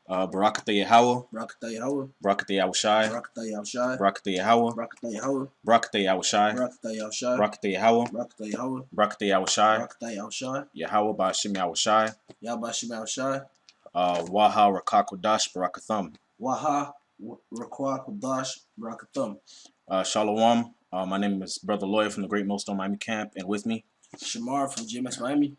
Barakatha Yahweh, Barakatha Yahweh, Barakatha Yahushai, Barakatha Yahushai, Barakatha Yahweh, Barakatha Yahweh, Barakatha Yahushai, Barakatha Yahushai, Barakatha Yahweh, Barakatha Yahweh, Barakatha Yahushai, Barakatha Yahushai, Yahweh Ba'ashim Yahushai, Yahweh Shem Yahushai, Waha Rakakodash Barakatham. Waha Rakwa Kodash Barakatham. Shalom. My name is Brother Lawyer from the Great Millstone Miami Camp, and with me, Shamar from GMS Miami.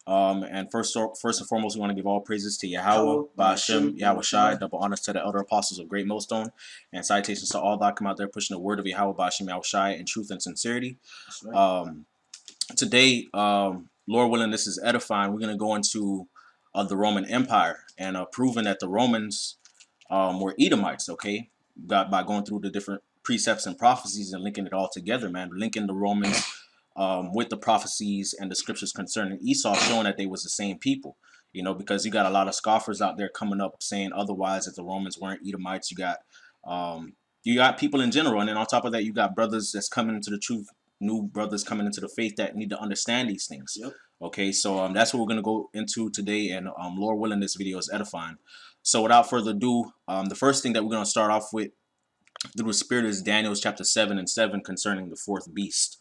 And first and foremost, we want to give all praises to Yahweh, Ba'ashim, Yahushai, double honors to the elder apostles of Great Millstone, and salutations to all that come out there pushing the word of Yahweh, Ba'ashim, Yahushai in truth and sincerity. That's right. Today, Lord willing, this is edifying. We're going to go into the Roman Empire and proving that the Romans were Edomites, okay? By going through the different precepts and prophecies and linking it all together, man. Linking the Romans with the prophecies and the scriptures concerning Esau, showing that they was the same people. You know, because you got a lot of scoffers out there coming up saying otherwise, that the Romans weren't Edomites. You got people in general, and then on top of that, you got brothers that's coming into the truth, new brothers coming into the faith that need to understand these things. Yep. Okay, so that's what we're gonna go into today, and Lord willing, this video is edifying. So without further ado, the first thing that we're gonna start off with through the Spirit is Daniel chapter 7 and 7 concerning the fourth beast.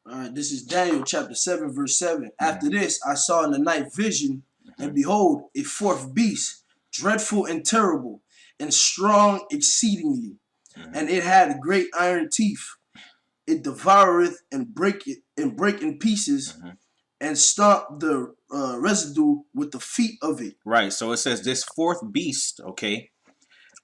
All right, this is Daniel chapter 7, verse 7. After this, I saw in the night vision, and behold, a fourth beast, dreadful and terrible, and strong exceedingly. And it had great iron teeth. It devoureth and break in pieces, and stomp the residue with the feet of it. Right, so it says this fourth beast, okay,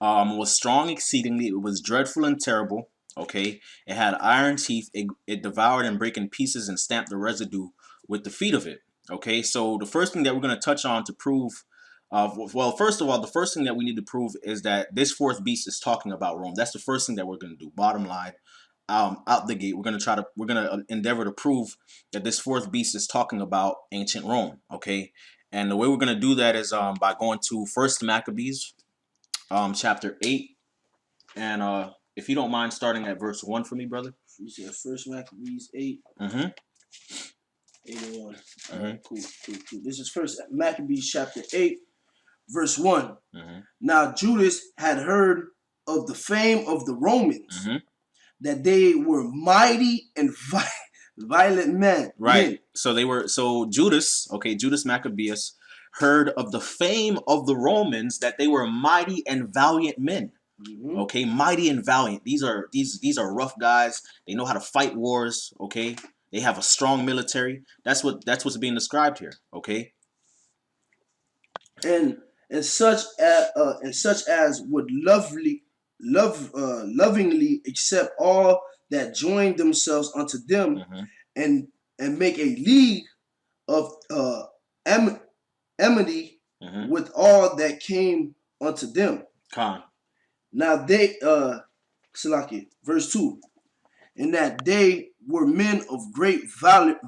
was strong exceedingly. It was dreadful and terrible. Okay, it had iron teeth. It devoured and break in pieces and stamped the residue with the feet of it. Okay, so the first thing that we're going to touch on to prove, well, first of all, the first thing that we need to prove is that this fourth beast is talking about Rome. That's the first thing that we're going to do. Bottom line, out the gate, we're going to endeavor to prove that this fourth beast is talking about ancient Rome. Okay, and the way we're going to do that is by going to First Maccabees, chapter 8, and if you don't mind starting at verse 1 for me, brother. You said First Maccabees 8. 8 and 1. All right, cool. This is First Maccabees chapter 8, verse 1. Now Judas had heard of the fame of the Romans, that they were mighty and violent men. Right. So Judas, okay, Judas Maccabeus, heard of the fame of the Romans, that they were mighty and valiant men. Okay, mighty and valiant. These are rough guys. They know how to fight wars. Okay, they have a strong military. That's what's being described here. Okay, and such as would lovingly accept all that join themselves unto them, and make a league of enmity with all that came unto them. Now they, Salaki, verse 2, in that they were men of great valor.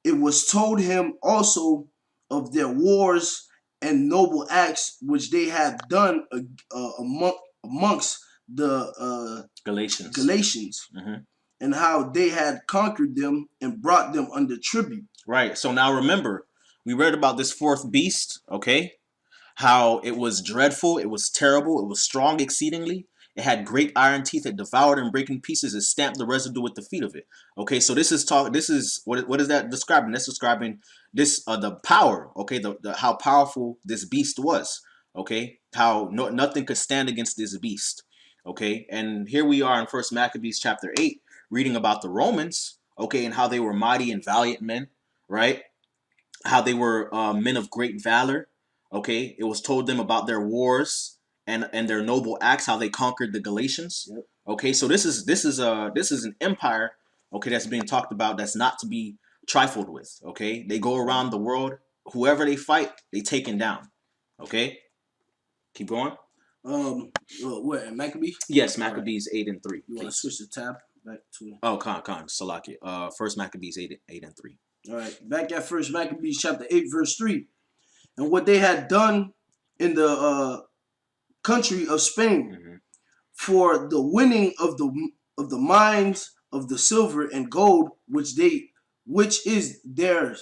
It was told him also of their wars and noble acts which they had done amongst the Galatians, and how they had conquered them and brought them under tribute. Right. So now remember, we read about this fourth beast, okay? How it was dreadful, it was terrible, it was strong exceedingly. It had great iron teeth. It devoured and break in pieces. It stamped the residue with the feet of it. Okay, so this is what is that describing? That's describing this the power. Okay, the how powerful this beast was. Okay, how nothing could stand against this beast. Okay, and here we are in First Maccabees chapter 8, reading about the Romans. Okay, and how they were mighty and valiant men. Right, how they were men of great valor. Okay, it was told them about their wars and their noble acts, how they conquered the Galatians. Okay, so this is an empire, okay, that's being talked about, that's not to be trifled with. Okay, they go around the world, whoever they fight, they taken down. Okay, keep going. What, Maccabees? Yes, Maccabees 8 and 3. You want to switch the tab back to? Oh, Salaki. First Maccabees 8 and 3. All right, back at First Maccabees chapter 8, verse 3. And what they had done in the country of Spain for the winning of the mines of the silver and gold which is there,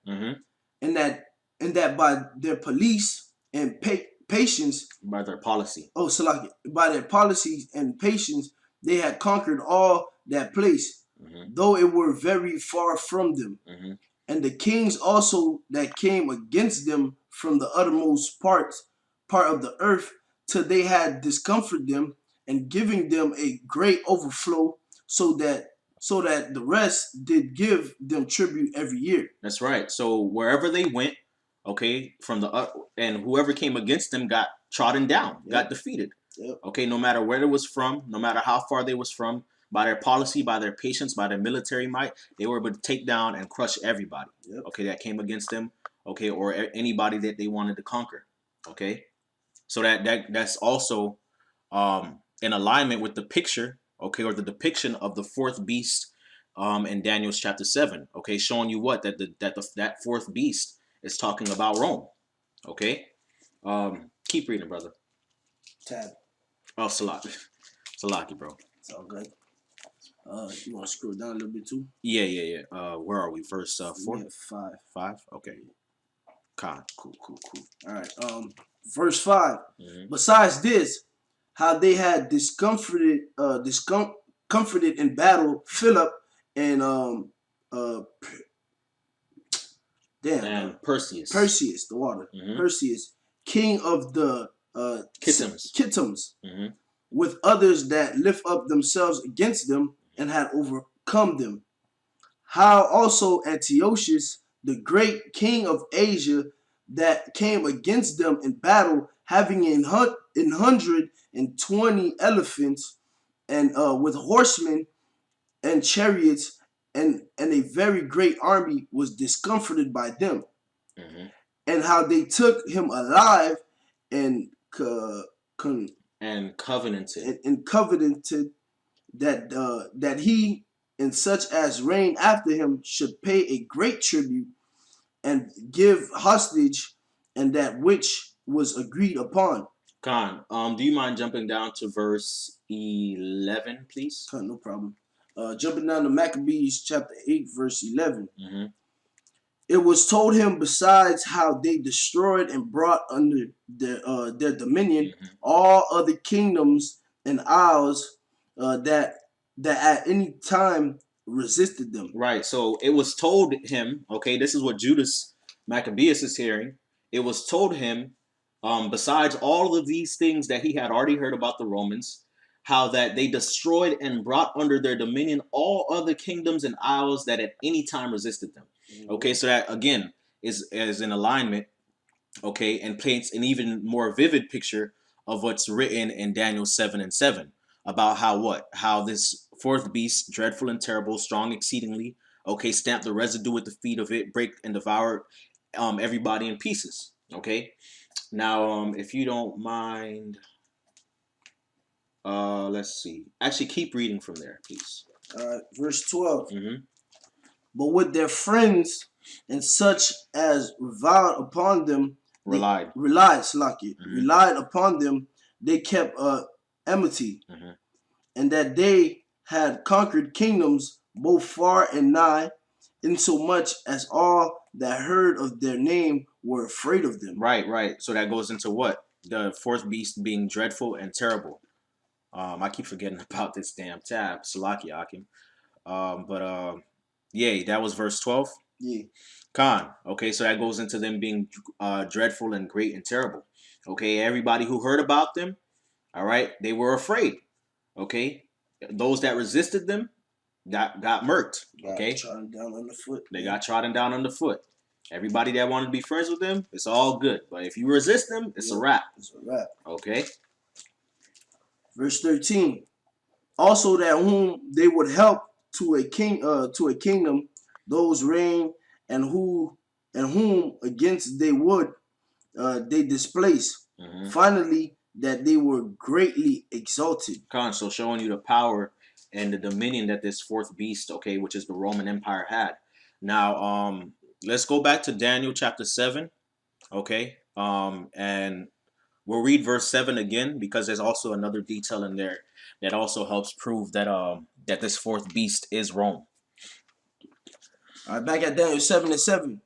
and that and that by their police and patience, by their policy. Oh, so like by their policies and patience, they had conquered all that place, though it were very far from them. And the kings also that came against them from the uttermost part of the earth, till they had discomfited them and giving them a great overflow, so that the rest did give them tribute every year. That's right. So wherever they went, okay, from the and whoever came against them got trodden down, got defeated. Okay, no matter where it was from, no matter how far they was from, by their policy, by their patience, by their military might, they were able to take down and crush everybody. Okay, that came against them. Okay, or anybody that they wanted to conquer. Okay, so that's also in alignment with the picture, okay, or the depiction of the fourth beast in Daniel's chapter 7. Okay, showing you what that fourth beast is talking about Rome. Okay, keep reading, brother. Tab. Oh, Salaki, bro. It's all good. You want to scroll down a little bit too? Yeah. Where are we? Verse 4? Yeah, 5. 5? Okay. Con. Cool. All right. Verse 5. Besides this, how they had discomforted in battle Philip and Perseus, the water. Perseus, king of the Kittims, with others that lift up themselves against them and had overcome them. How also Antiochus, the great king of Asia, that came against them in battle, having 120 elephants, and with horsemen and chariots, and a very great army, was discomforted by them. And how they took him alive and covenanted that he and such as reigned after him should pay a great tribute and give hostage, and that which was agreed upon. Khan, do you mind jumping down to verse 11, please? No problem. Jumping down to Maccabees chapter 8, verse 11. It was told him, besides how they destroyed and brought under their dominion all other kingdoms and isles that at any time resisted them. Right. So it was told him, okay, this is what Judas Maccabeus is hearing. It was told him, besides all of these things that he had already heard about the Romans, how that they destroyed and brought under their dominion all other kingdoms and isles that at any time resisted them. Okay, so that again is in alignment, okay, and paints an even more vivid picture of what's written in Daniel 7:7 about how this fourth beast, dreadful and terrible, strong exceedingly, okay, stamped the residue with the feet of it, break and devour everybody in pieces. Okay, now if you don't mind, let's see. Actually, keep reading from there, please. Verse 12. But with their friends and such as reviled upon them, relied upon them, they kept enmity, and that they had conquered kingdoms both far and nigh, insomuch as all that heard of their name were afraid of them. Right. So that goes into what? The fourth beast being dreadful and terrible. I keep forgetting about this damn tab, Salaki Akim. Yeah, that was verse 12. Yeah. Khan. Okay, so that goes into them being dreadful and great and terrible. Okay, everybody who heard about them, all right, they were afraid. Okay, those that resisted them got murked. Okay, trodden down underfoot. They got trodden down underfoot. Everybody that wanted to be friends with them, it's all good. But if you resist them, it's a wrap. It's a wrap. Okay. Verse 13. Also that whom they would help to a kingdom, those reign, and whom against they would they displace. Finally, that they were greatly exalted. So showing you the power and the dominion that this fourth beast, okay, which is the Roman Empire, had. Now, let's go back to Daniel chapter 7, okay, and we'll read verse 7 again, because there's also another detail in there that also helps prove that that this fourth beast is Rome. All right, back at Daniel 7:7.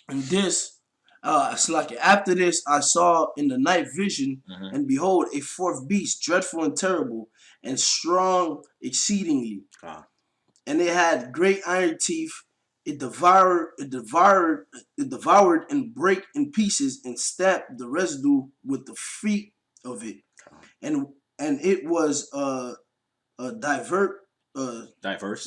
And this It's like after this, I saw in the night vision, and behold, a fourth beast, dreadful and terrible, and strong exceedingly. And it had great iron teeth. It devoured and brake in pieces and stamped the residue with the feet of it. And it was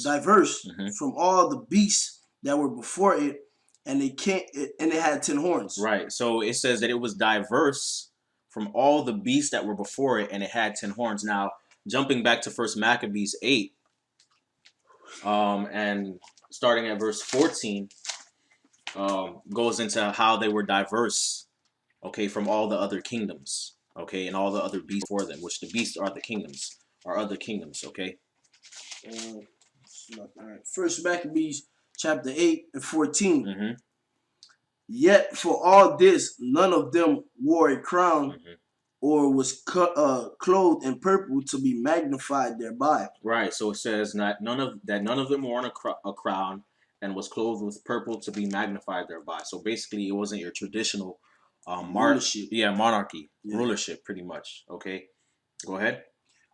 diverse from all the beasts that were before it, and it had 10 horns. Right. So it says that it was diverse from all the beasts that were before it, and it had 10 horns. Now, jumping back to First Maccabees 8, and starting at verse 14, goes into how they were diverse, okay, from all the other kingdoms, okay, and all the other beasts for them, which the beasts are the kingdoms, are other kingdoms, okay. First Maccabees chapter 8 and 14. Yet for all this, none of them wore a crown or was clothed in purple to be magnified thereby. Right. So it says none of them wore a crown and was clothed with purple to be magnified thereby. So basically, it wasn't your traditional rulership. Monarchy, rulership, pretty much. Okay, go ahead.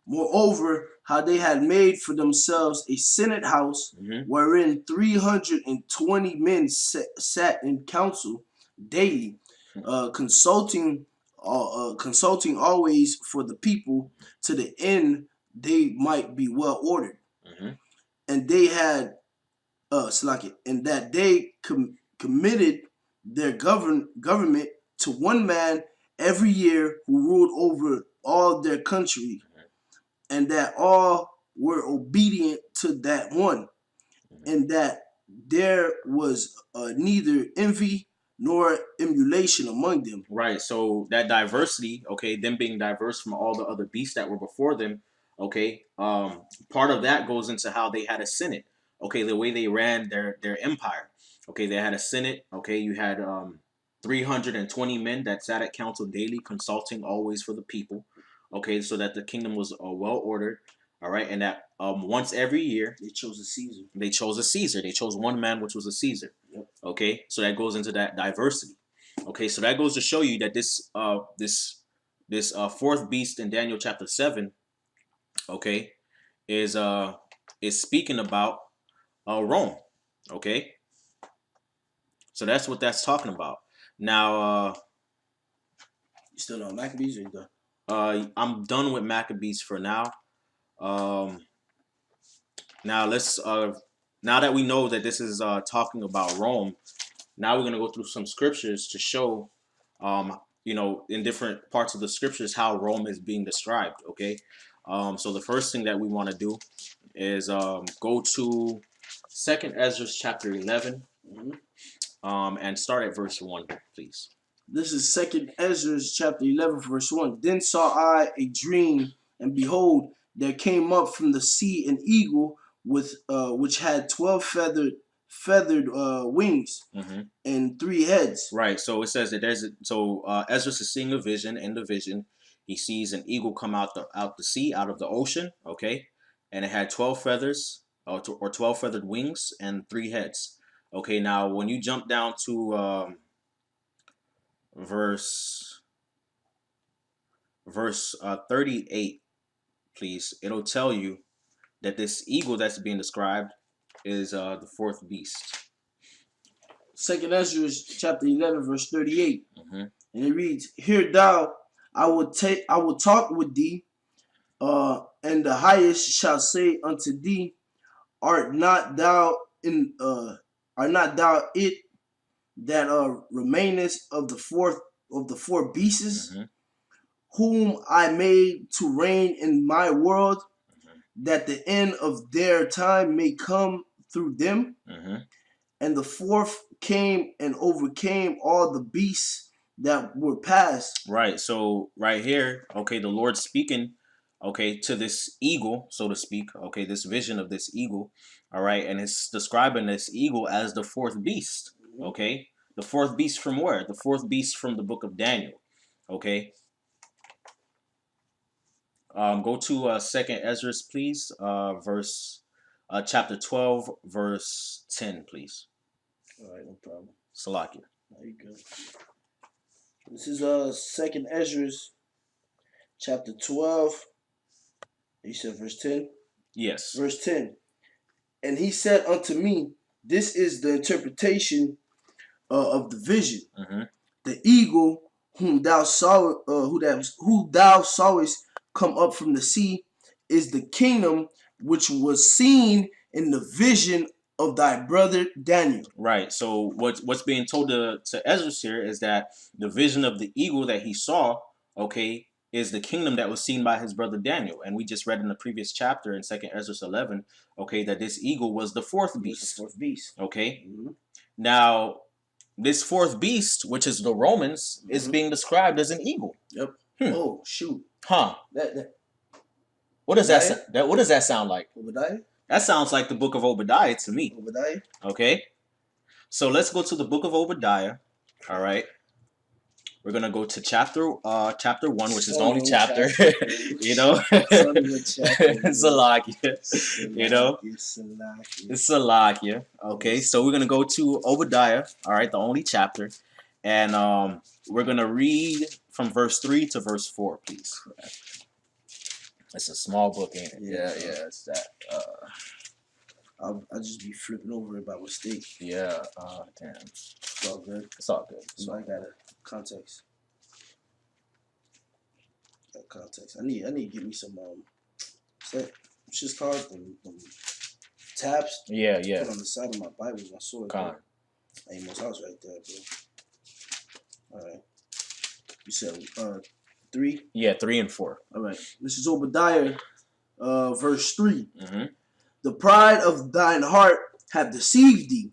Moreover, how they had made for themselves a senate house, wherein 320 men sat in council daily, consulting always for the people, to the end they might be well ordered. And they had and that they committed their government to one man every year, who ruled over all their country, and that all were obedient to that one, and that there was neither envy nor emulation among them. Right. So that diversity, okay, them being diverse from all the other beasts that were before them, okay, part of that goes into how they had a senate, okay, the way they ran their empire. Okay, they had a senate, okay, you had 320 men that sat at council daily, consulting always for the people, okay, so that the kingdom was well ordered. All right, and that once every year they chose a Caesar. They chose one man, which was a Caesar. Yep. Okay, so that goes into that diversity. Okay, so that goes to show you that this fourth beast in Daniel chapter 7, okay, is speaking about Rome. Okay, so that's what that's talking about. Now, you still on Maccabees, or you done? I'm done with Maccabees for now. Now let's now that we know that this is talking about Rome, now we're gonna go through some scriptures to show, in different parts of the scriptures how Rome is being described. Okay, so the first thing that we want to do is go to Second Ezra chapter 11, and start at verse 1, please. This is Second Ezra chapter 11, verse 1. Then saw I a dream, and behold, there came up from the sea an eagle with which had 12 feathered wings and 3 heads. Right. So it says that Ezra is seeing a vision. In the vision, he sees an eagle come out the sea, out of the ocean. Okay, and it had 12 feathers or 12 feathered wings and 3 heads. Okay. Now, when you jump down to verse 38, please, it'll tell you that this eagle that's being described is the fourth beast. Second Ezra chapter 11, verse 38. And it reads, Hear thou, I will talk with thee, and the highest shall say unto thee, Art not thou it that remainest of the four beasts, whom I made to reign in my world, that the end of their time may come through them? And the fourth came and overcame all the beasts that were past. Right. So right here, okay, the Lord speaking, okay, to this eagle, so to speak, okay, this vision of this eagle, all right, and it's describing this eagle as the fourth beast, okay? The fourth beast from where? The fourth beast from the book of Daniel, okay? Go to Second Ezra, please, chapter 12, verse 10, please. All right, no problem. Salakia. There you go. This is Second Ezra's chapter 12. You said verse 10? Yes. Verse 10. And he said unto me, this is the interpretation of the vision. Mm-hmm. The eagle whom thou saw, who thou sawest come up from the sea, is the kingdom which was seen in the vision of thy brother Daniel. Right. So what's being told to Ezra here is that the vision of the eagle that he saw, okay, is the kingdom that was seen by his brother Daniel. And we just read in the previous chapter in 2nd Ezra 11, okay, that this eagle was the fourth beast. The fourth beast. Okay. Mm-hmm. Now, this fourth beast, which is the Romans, mm-hmm. is being described as an eagle. Yep. Oh, shoot. Huh. What does what does that sound like? Obadiah? That sounds like the book of Obadiah to me. Obadiah? Okay. So let's go to the book of Obadiah. All right. We're gonna go to chapter 1, which is the only chapter. You know, Salakia. You know, it's Salakia. Okay, so we're gonna go to Obadiah. All right, the only chapter, and we're gonna read from verse 3 to verse 4, please. It's a small book, ain't it? Yeah. It's that. I'll just be flipping over it by mistake. Yeah. Damn. It's all good. It's all good. So I got a context. I need to get me some set. What's just called them tabs. Yeah. Put on the side of my Bible, my sword. Hey, most house right there, bro. All right. You said 3. Yeah, 3 and 4. All right. This is Obadiah, verse 3. Mm-hmm. The pride of thine heart hath deceived thee.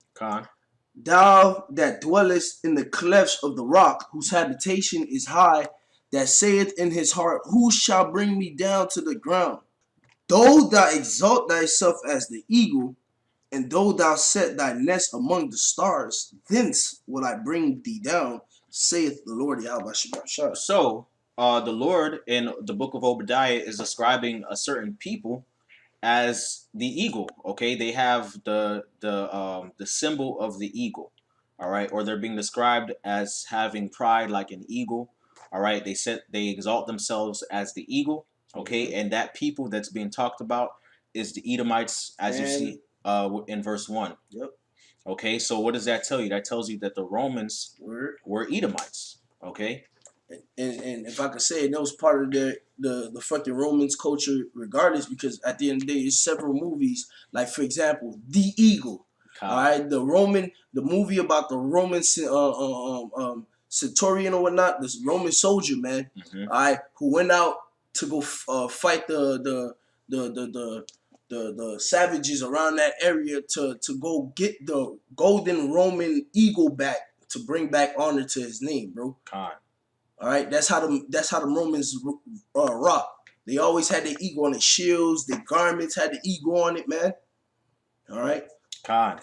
Thou that dwellest in the clefts of the rock, whose habitation is high, that saith in his heart, who shall bring me down to the ground? Though thou exalt thyself as the eagle, and though thou set thy nest among the stars, thence will I bring thee down, saith the Lord Yahweh. So, the Lord in the book of Obadiah is describing a certain people as the eagle. Okay, they have the symbol of the eagle. All right, or they're being described as having pride like an eagle. All right, they exalt themselves as the eagle. Okay, and that people that's being talked about is the Edomites, as you see in verse 1. Yep. Okay, so what does that tell you? That tells you that the Romans were Edomites. Okay. And if I could say it, that was part of the fucking Romans culture regardless, because at the end of the day, there's several movies, like for example, The Eagle. All right, the movie about the Roman centurion or whatnot, this Roman soldier, man, all right, who went out to go fight the savages around that area to go get the golden Roman eagle back to bring back honor to his name, bro. All right, that's how the Romans rock. They always had the eagle on their shields. Their garments had the eagle on it, man. All right. Con.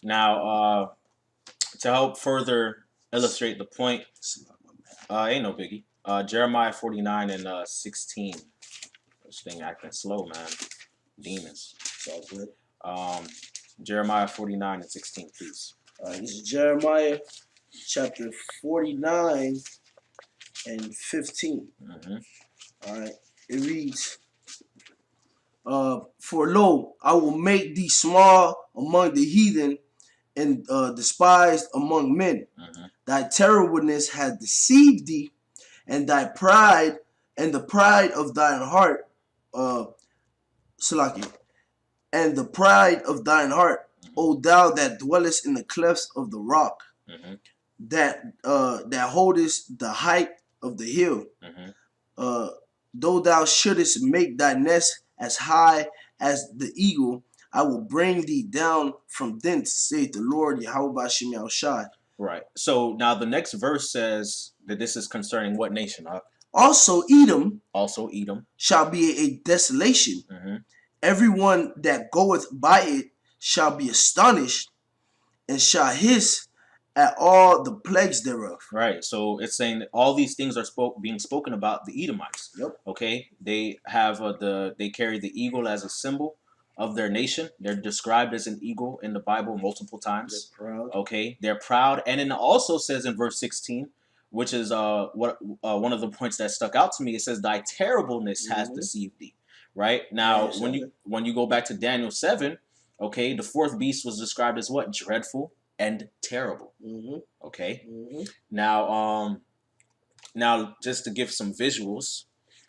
Now, to help further illustrate the point, ain't no biggie. Jeremiah 49 and 16. This thing acting slow, man. Demons. It's all good. Jeremiah 49 and 16, please. This is Jeremiah chapter 49 and 15. Mm-hmm. All right. It reads, for lo, I will make thee small among the heathen and despised among men. Mm-hmm. Thy terribleness hath deceived thee, and thy pride and the pride of thine heart, Salaki, and the pride of thine heart, mm-hmm. O thou that dwellest in the clefts of the rock, mm-hmm. that holdest the height of the hill, mm-hmm. Though thou shouldest make thy nest as high as the eagle, I will bring thee down from thence, saith the Lord Yahweh Bashim Yahushai. Right. So now the next verse says that this is concerning what nation? Also Edom shall be a desolation. Mm-hmm. Everyone that goeth by it shall be astonished, and shall hiss at all the plagues thereof. Right. So it's saying that all these things are being spoken about the Edomites. Yep. Okay. They have they carry the eagle as a symbol of their nation. They're described as an eagle in the Bible multiple times. They're proud. Okay. They're proud, and it also says in verse 16, which is one of the points that stuck out to me. It says, "Thy terribleness has deceived thee." Right now, when you go back to Daniel 7, okay, the fourth beast was described as what? Dreadful and terrible. Okay. Now just to give some visuals.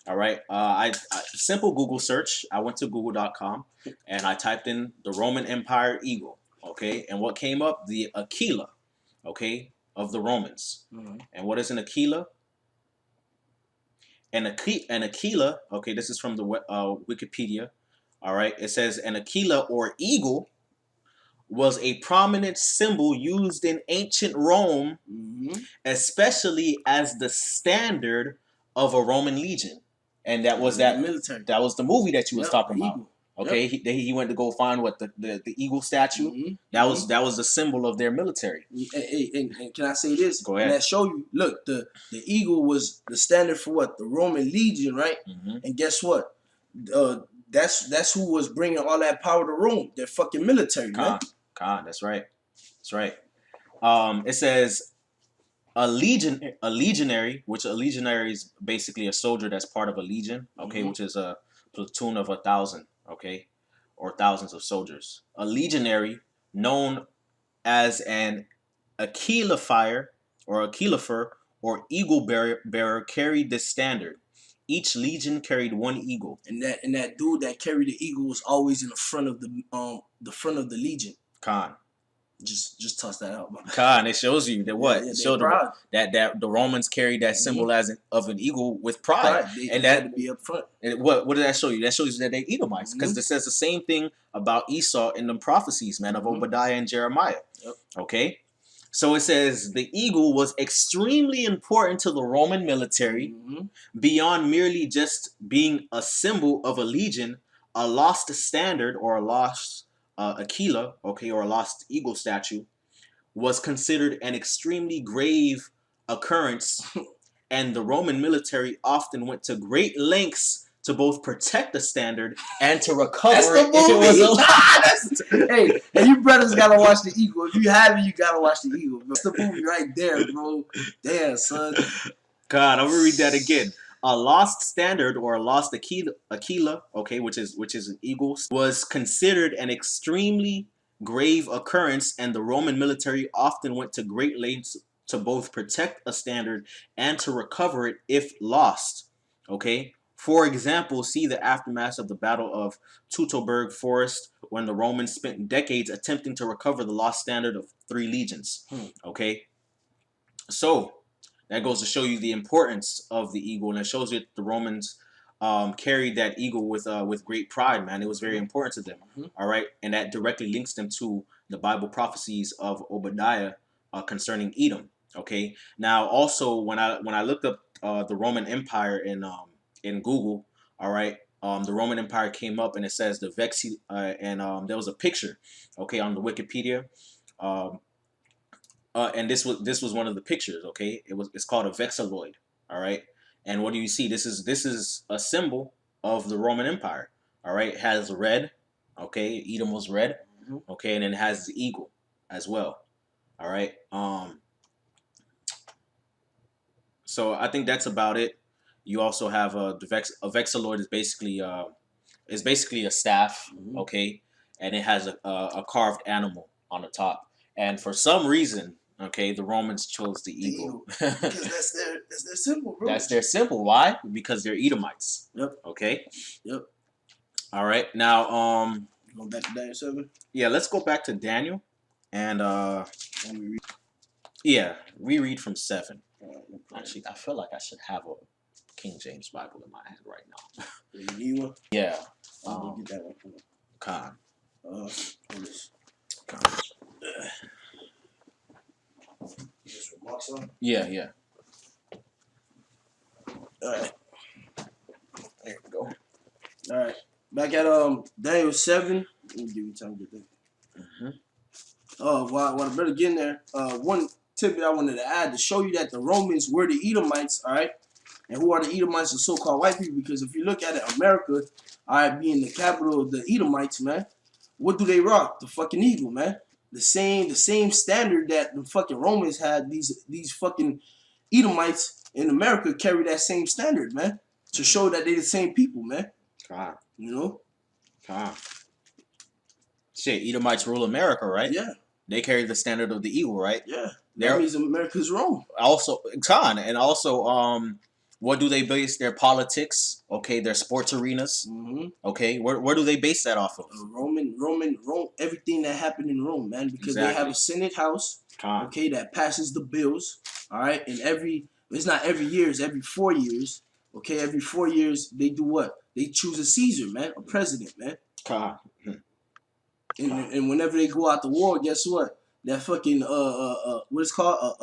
All right, I simple Google search. I went to google.com and I typed in the Roman Empire eagle. Okay, and what came up? The Aquila. Okay, of the Romans. And what is an Aquila? An Aquila. Okay, this is from the Wikipedia. All right, it says an Aquila or eagle was a prominent symbol used in ancient Rome, especially as the standard of a Roman legion. And that was that military. That was the movie that you was talking about. Okay, he went to go find what the eagle statue. That was the symbol of their military. And can I say this? Go ahead. And that show you. Look, the eagle was the standard for what? The Roman legion, right? And guess what? That's who was bringing all that power to Rome. Their fucking military, man. That's right. That's right. It says a legionary, which a legionary is basically a soldier that's part of a legion, okay, which is a platoon of 1,000, okay, or thousands of soldiers. A legionary, known as an aquilifier or aquilifer or eagle bearer, carried this standard. Each legion carried one eagle, and that dude that carried the eagle was always in the front of the legion. Just toss that out, man. It shows you that what? It showed that the Romans carried that symbol of an eagle with pride. And that had to be up front. And what did that show you? That shows you that they Edomites. Because it says the same thing about Esau in the prophecies, man, of Obadiah and Jeremiah. Okay? So it says the eagle was extremely important to the Roman military, beyond merely just being a symbol of a legion, a lost standard or a lost Aquila, okay, or a lost eagle statue, was considered an extremely grave occurrence, and the Roman military often went to great lengths to both protect the standard and to recover it if it was hey, you brothers gotta watch the Eagle. If you haven't, you gotta watch the Eagle. That's the movie right there, bro. Damn, son. God, I'm gonna read that again. A lost standard or a lost Aquila, okay, which is an eagle, was considered an extremely grave occurrence, and the Roman military often went to great lengths to both protect a standard and to recover it if lost. Okay, for example, see the aftermath of the Battle of Teutoburg Forest, when the Romans spent decades attempting to recover the lost standard of 3 legions. Okay, so that goes to show you the importance of the eagle, and it shows you that the Romans carried that eagle with great pride, man. It was very important to them. All right, and that directly links them to the Bible prophecies of Obadiah concerning Edom. Okay, now also when I looked up the Roman Empire in Google, all right, the Roman Empire came up, and it says the Vexi, and there was a picture, okay, on the Wikipedia. And this was one of the pictures. Okay, it's called a vexilloid. All right, and what do you see? This is a symbol of the Roman Empire. All right, it has red. Okay, Edom was red. Okay, and then it has the eagle as well. All right. So I think that's about it. You also have a vexilloid is basically a staff. Okay, and it has a carved animal on the top. And for some reason, okay, the Romans chose the eagle. Because that's their symbol, bro. That's their symbol. Why? Because they're Edomites. Yep. Okay. Yep. All right. Now, going back to Daniel 7. Yeah, let's go back to Daniel, and we read from 7. Actually, I feel like I should have a King James Bible in my hand right now. You need one? Yeah. Get that one. Con. Just remarks on? Yeah. Alright. There we go. Alright. Back at Daniel 7. Let me give you time to get there. While I better get in there, one tidbit I wanted to add to show you that the Romans were the Edomites, alright? And who are the Edomites? The so-called white people. Because if you look at it, America, alright, being the capital of the Edomites, man, what do they rock? The fucking eagle, man. The same standard that the fucking Romans had. These fucking Edomites in America carry that same standard, man, to show that they the same people, man. God. You know? God. Shit, Edomites rule America, right? Yeah. They carry the standard of the evil, right? Yeah. That means America's wrong. Also, Khan, and also, what do they base their politics? Okay, their sports arenas. Mm-hmm. Okay, where do they base that off of? Rome, everything that happened in Rome, man, because they have a Senate House, Khan. Okay, that passes the bills, all right, and it's not every year, it's every 4 years, okay, every 4 years they do what? They choose a Caesar, man, a president, man. Khan. And whenever they go out to war, guess what? That fucking what it's called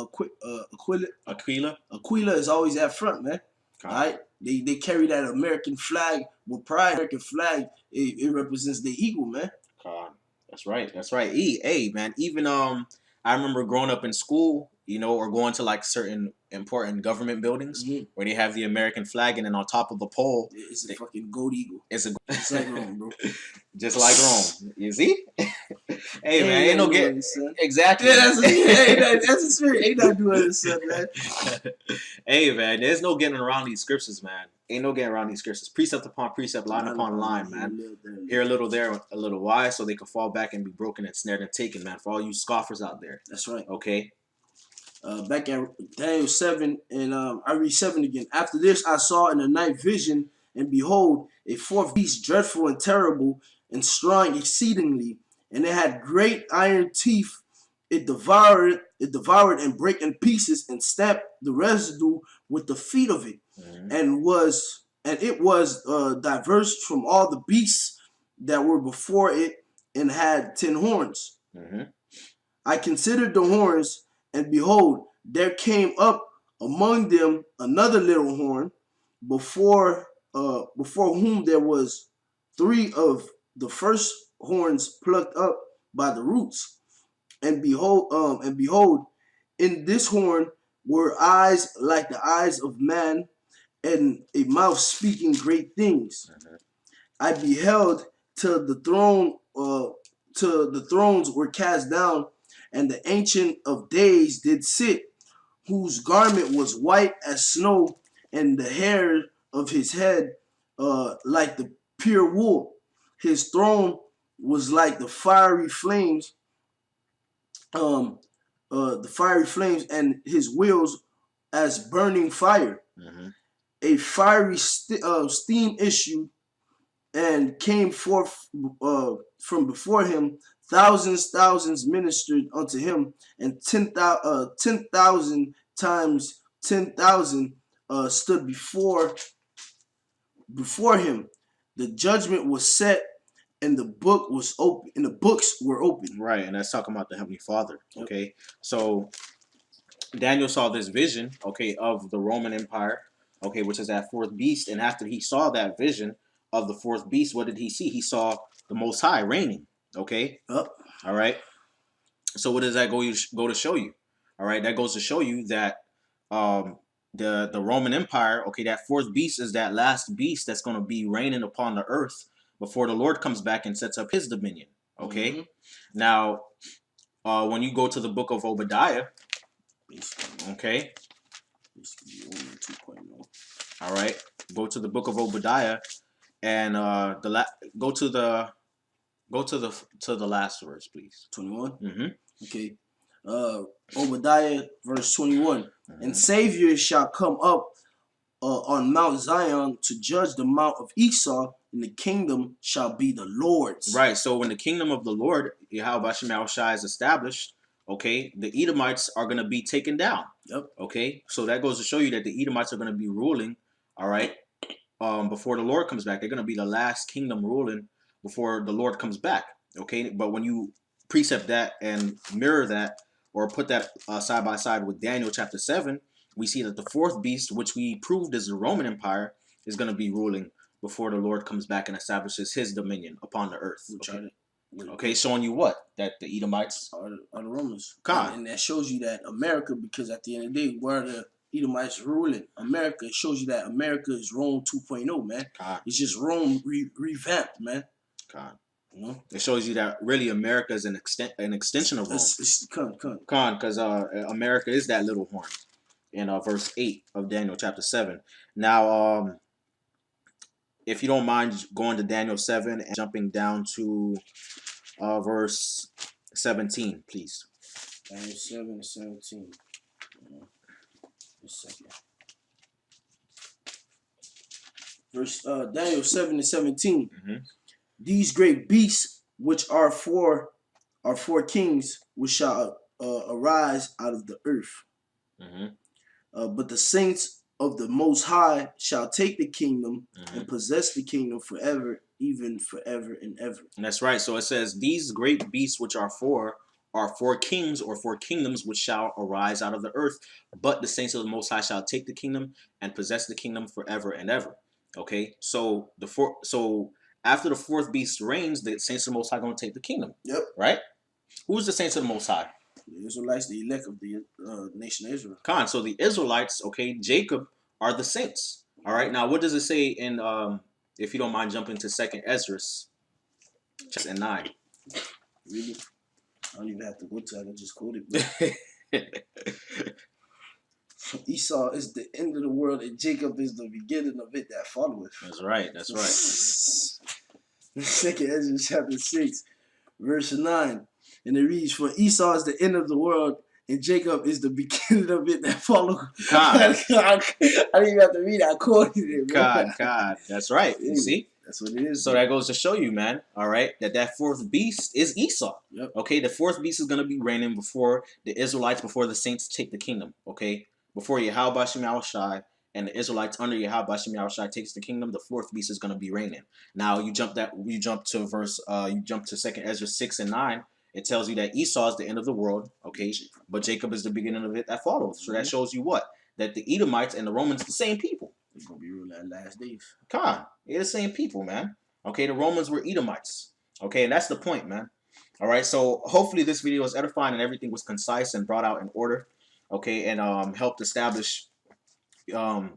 Aquila is always at front, man. All right, they carry that American flag with pride. American flag, it represents the eagle, man. That's right. That's right. Hey, man. Even I remember growing up in school, you know, or going to like certain important government buildings where they have the American flag, and then on top of the pole, it's a fucking gold eagle. It's just like Rome, bro. Just like Rome. You see? Hey, man, ain't no getting exactly. Yeah, that's the spirit. Ain't not doing this, son, man. Hey, man, there's no getting around these scriptures, man. Ain't no getting around these scriptures. Precept upon precept, line upon line, man. Here a little, there a little. Why? So they can fall back and be broken and snared and taken, man. For all you scoffers out there. That's right. Okay. Back at Daniel 7, and I read 7 again. After this, I saw in the night vision, and behold, a fourth beast, dreadful and terrible, and strong exceedingly, and it had great iron teeth. It devoured and brake in pieces, and stamped the residue with the feet of it, and it was diverse from all the beasts that were before it, and had 10 horns. I considered the horns, and behold, there came up among them another little horn, before whom there was 3 of the first horns plucked up by the roots. And behold, in this horn were eyes like the eyes of man, and a mouth speaking great things. I beheld till the thrones were cast down, and the Ancient of Days did sit, whose garment was white as snow, and the hair of his head like the pure wool. His throne was like the fiery flames, and his wheels as burning fire. A fiery steam issued and came forth from before him. Thousands ministered unto him, and 10,000 times 10,000 stood before him. The judgment was set, and the book was open, and the books were open. Right, and that's talking about the Heavenly Father. Okay, so Daniel saw this vision, okay, of the Roman Empire, okay, which is that fourth beast. And after he saw that vision of the fourth beast, what did he see? He saw the Most High reigning. Okay. All right. So what does that go to show you? All right, that goes to show you that the Roman Empire, okay, that fourth beast is that last beast that's going to be reigning upon the earth before the Lord comes back and sets up his dominion. Okay. Now, when you go to the book of Obadiah, okay. All right, go to the book of Obadiah, and go to the last verse, please. 21. Okay. Obadiah verse 21. And Savior shall come up on Mount Zion to judge the Mount of Esau, and the kingdom shall be the Lord's. Right. So when the kingdom of the Lord, Yahweh Shai, is established, okay, the Edomites are going to be taken down. Okay. So that goes to show you that the Edomites are going to be ruling, all right, before the Lord comes back. They're going to be the last kingdom ruling before the Lord comes back. Okay. But when you precept that and mirror that, or put that side by side with Daniel chapter 7, we see that the fourth beast, which we proved is the Roman Empire, is going to be ruling before the Lord comes back and establishes his dominion upon the earth. Okay, showing you what? That the Edomites are the Romans. And that shows you that America, because at the end of the day, where the Edomites ruling America, it shows you that America is Rome 2.0, man. It's just Rome revamped, man. You know? It shows you that really America is an extension of Rome. Because America is that little horn. in verse 8 of Daniel chapter 7. Now, if you don't mind going to Daniel 7 and jumping down to verse 17, please. Daniel 7:17. Just a second. Verse Daniel 7:17. These great beasts, which are four kings, which shall arise out of the earth. But the saints of the Most High shall take the kingdom and possess the kingdom forever, even forever and ever. And that's right. So it says, these great beasts which are four kings or four kingdoms which shall arise out of the earth. But the saints of the Most High shall take the kingdom and possess the kingdom forever and ever. Okay, so after the fourth beast reigns, the saints of the Most High are going to take the kingdom. Yep. Right? Who's the saints of the Most High? The Israelites, the elect of the nation of Israel. So the Israelites, okay, Jacob are the saints. All right. Now, what does it say in, if you don't mind jumping to 2nd Ezra, chapter 9? Really? I don't even have to go to it. I can just quote it. Esau is the end of the world, and Jacob is the beginning of it that followeth. That's right. That's right. 2nd Ezra chapter 6, verse 9. And it reads, for Esau is the end of the world, and Jacob is the beginning of it that follow. I didn't even have to read it. I quoted it. God. That's right. You see? That's what it is. So that goes to show you, man, all right, that fourth beast is Esau. Yep. Okay, the fourth beast is going to be reigning before the Israelites, before the saints take the kingdom. Okay, before Yahweh Shem Yahushai and the Israelites under Yahweh Shem Yahushai takes the kingdom, the fourth beast is going to be reigning. Now you jump to 2nd Ezra 6 and 9. It tells you that Esau is the end of the world, okay, but Jacob is the beginning of it that follows. So that shows you what? That the Edomites and the Romans are the same people. They're going to be ruling at last days. They're the same people, man. Okay, the Romans were Edomites. Okay, and that's the point, man. All right, so hopefully this video was edifying and everything was concise and brought out in order. Okay, and helped establish, that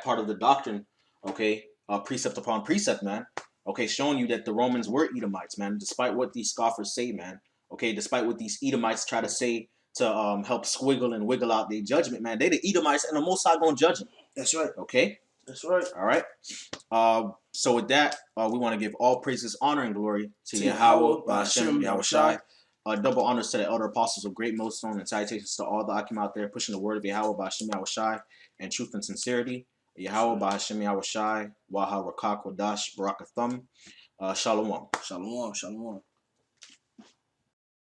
part of the doctrine. Okay, precept upon precept, man. Okay, showing you that the Romans were Edomites, man, despite what these scoffers say, man. Okay, despite what these Edomites try to say to help squiggle and wiggle out their judgment, man. They the Edomites, and the Most High gonna judge them. That's right. Okay? That's right. All right? So with that, we want to give all praises, honor, and glory to Yahweh, Hashem, Yahushai. Double honors to the elder apostles of Great Millstone, and salutations to all the Akim out there pushing the word of Yahweh, Hashem, Yahushai, and truth and sincerity. Yahweh, Hashem, Yahushai, Waha, Rakak, Wadash, Barakathum. Shalom. Shalom. Shalom.